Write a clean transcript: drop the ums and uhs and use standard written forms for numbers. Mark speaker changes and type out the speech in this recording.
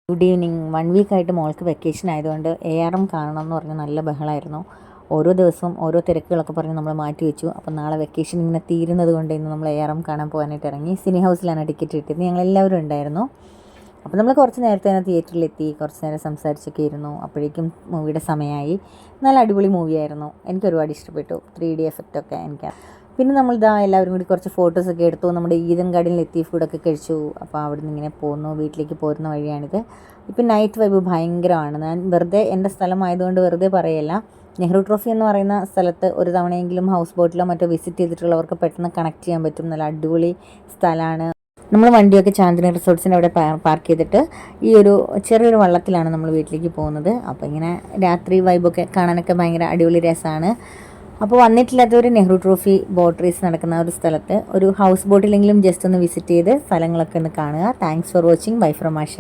Speaker 1: Good evening. 1 വീക്കായിട്ട് മോൾക്ക് vacation ആയതുകൊണ്ട് ARM കാണണം എന്ന് പറഞ്ഞ് നല്ല ബഹളമായിരുന്നു. ഓരോ ദിവസവും ഓരോ തിരക്കുകളൊക്കെ പറഞ്ഞ് നമ്മൾ മാറ്റി വെച്ചു. അപ്പോൾ നാളെ വെക്കേഷൻ ഇങ്ങനെ തീരുന്നത് കൊണ്ട് ഇന്ന് നമ്മൾ ARM കാണാൻ പോകാനായിട്ട് ഇറങ്ങി. സിനി ഹൗസിലാണ് ടിക്കറ്റ് കിട്ടിയത്. ഞങ്ങളെല്ലാവരും ഉണ്ടായിരുന്നു. അപ്പോൾ നമ്മൾ കുറച്ച് നേരത്തെ തന്നെ തിയേറ്ററിലെത്തി. കുറച്ച് നേരം സംസാരിച്ചൊക്കെ ഇരുന്നു. അപ്പോഴേക്കും മൂവിയുടെ സമയമായി. നല്ല അടിപൊളി മൂവിയായിരുന്നു. എനിക്ക് ഒരുപാട് ഇഷ്ടപ്പെട്ടു. 3D എഫക്റ്റൊക്കെ എനിക്ക്. പിന്നെ നമ്മളിതാ എല്ലാവരും കൂടി കുറച്ച് ഫോട്ടോസൊക്കെ എടുത്തു. നമ്മുടെ ഈദൻ ഗാർഡനിൽ എത്തി ഫുഡൊക്കെ കഴിച്ചു. അപ്പോൾ അവിടെ നിന്ന് ഇങ്ങനെ പോന്നു. വീട്ടിലേക്ക് പോരുന്ന വഴിയാണിത്. ഇപ്പം നൈറ്റ് വൈബ് ഭയങ്കരമാണ്. ഞാൻ വെറുതെ എൻ്റെ സ്ഥലമായതുകൊണ്ട് വെറുതെ പറയല്ല. നെഹ്റു ട്രോഫി എന്ന് പറയുന്ന സ്ഥലത്ത് ഒരു തവണയെങ്കിലും ഹൗസ് ബോട്ടിലോ മറ്റോ വിസിറ്റ് ചെയ്തിട്ടുള്ളവർക്ക് പെട്ടെന്ന് കണക്ട് ചെയ്യാൻ പറ്റും. നല്ല അടിപൊളി സ്ഥലമാണ്. നമ്മൾ വണ്ടിയൊക്കെ ചാന്ദിനി റിസോർട്ട്സിൻ്റെ അവിടെ പാർക്ക് ചെയ്തിട്ട് ഈ ഒരു ചെറിയൊരു വള്ളത്തിലാണ് നമ്മൾ വീട്ടിലേക്ക് പോകുന്നത്. അപ്പോൾ ഇങ്ങനെ രാത്രി വൈബൊക്കെ കാണാനൊക്കെ ഭയങ്കര അടിപൊളി രസമാണ്. അപ്പോൾ വന്നിട്ടില്ലാത്തവർ നെഹ്റു ട്രോഫി ബോട്ട് റേസ് നടക്കുന്ന ഒരു സ്ഥലത്ത് ഒരു ഹൗസ് ബോട്ടിലെങ്കിലും ജസ്റ്റ് ഒന്ന് വിസിറ്റ് ചെയ്ത് സ്ഥലങ്ങളൊക്കെ ഒന്ന് കാണുക. Thanks for watching. Bye from Asha.